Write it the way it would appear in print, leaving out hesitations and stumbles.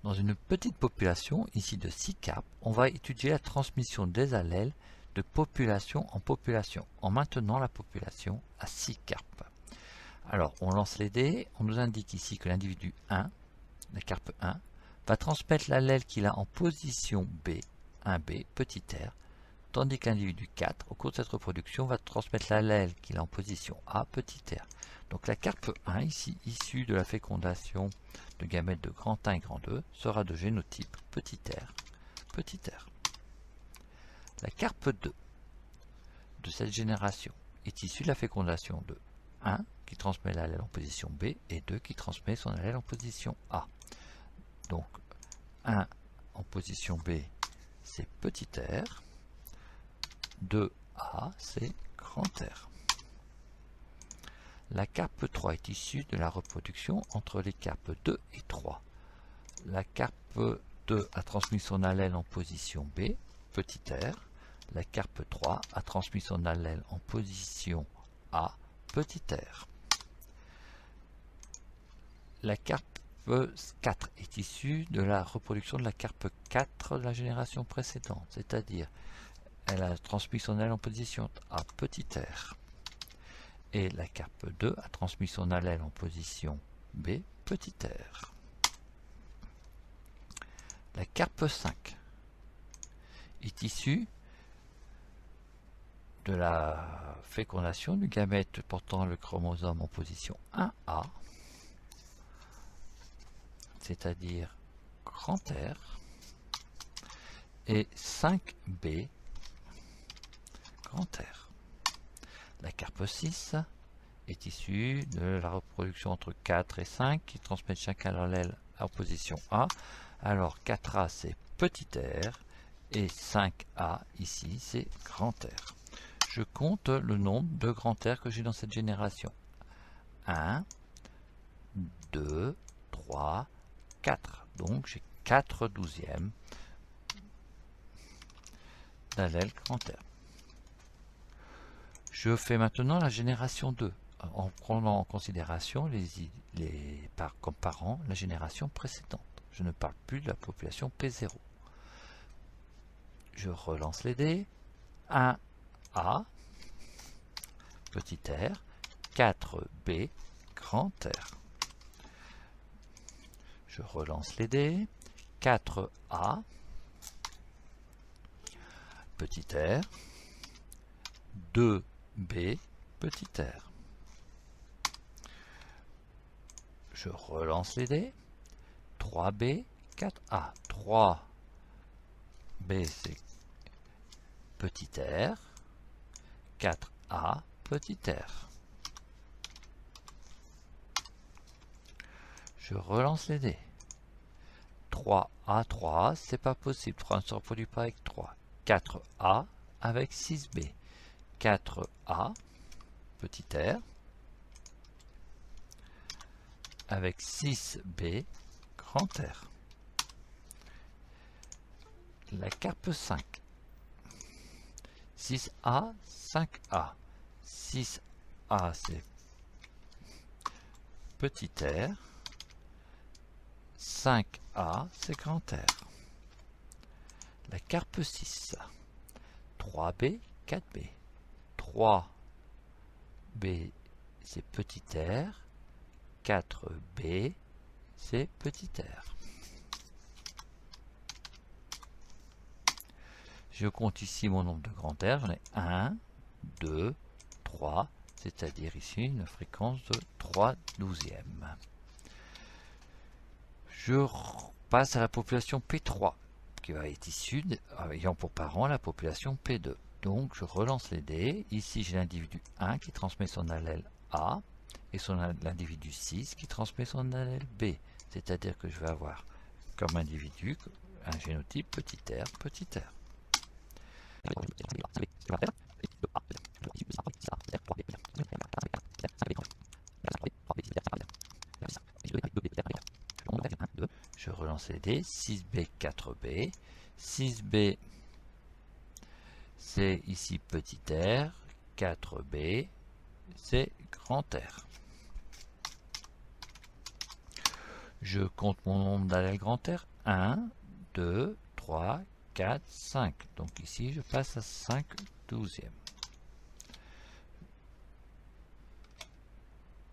Dans une petite population, ici de 6 carpes, on va étudier la transmission des allèles de population en population, en maintenant la population à 6 carpes. Alors, on lance les dés, on nous indique ici que l'individu 1, la carpe 1, va transmettre l'allèle qu'il a en position B, 1B, petit r, tandis que l'individu 4, au cours de cette reproduction, va transmettre l'allèle qu'il a en position A, petit r. Donc la carpe 1, ici issue de la fécondation de gamètes de grand 1 et grand 2, sera de génotype petit r, petit r. La carpe 2 de cette génération est issue de la fécondation de 1 qui transmet l'allèle en position B et 2 qui transmet son allèle en position A. Donc 1 en position B, c'est petit r, 2A, c'est grand R. La carpe 3 est issue de la reproduction entre les carpes 2 et 3. La carpe 2 a transmis son allèle en position B, petit r. La carpe 3 a transmis son allèle en position A, petit r. La carpe 4 est issue de la reproduction de la carpe 4 de la génération précédente, c'est-à-dire elle a transmis son allèle en position A, petit r. Et la carpe 2 a transmis son allèle en position B, petit r. La carpe 5 est issue de la fécondation du gamète portant le chromosome en position 1A, c'est-à-dire grand R, et 5B, grand R. La carpe 6 est issue de la reproduction entre 4 et 5 qui transmettent chacun l'allèle en position A. Alors 4A c'est petit r et 5A ici c'est grand R. Je compte le nombre de grands R que j'ai dans cette génération. 1, 2, 3, 4. Donc j'ai 4 douzièmes d'allèle grand R. Je fais maintenant la génération 2, en prenant en considération comme parents la génération précédente. Je ne parle plus de la population P0. Je relance les dés. 1A, petit r, 4B, grand R. Je relance les dés. 4A, petit r, 2B, petit r. Je relance les dés. 3B, 4A. 3B, c'est petit r. 4A, petit r. Je relance les dés. 3A, 3A, c'est pas possible. 3 ne se reproduit pas avec 3. 4A avec 6B. 4A, petit r, avec 6B, grand R. La carpe 5. 6A, 5A. 6A, c'est petit r. 5A, c'est grand R. La carpe 6. 3B, 4B. 3B, c'est petit r. 4B, c'est petit r. Je compte ici mon nombre de grands R. J'en ai 1, 2, 3, c'est-à-dire ici une fréquence de 3 douzièmes. Je passe à la population P3, qui va être issue, ayant pour parent la population P2. Donc je relance les dés. Ici j'ai l'individu 1 qui transmet son allèle A et l'individu 6 qui transmet son allèle B. C'est-à-dire que je vais avoir comme individu un génotype petit r, petit r. Je relance les dés. 6B, 4B. 6B, c'est ici petit r. 4B, c'est grand R. Je compte mon nombre d'allèles grand R. 1, 2, 3, 4, 5. Donc ici, je passe à 5 douzièmes.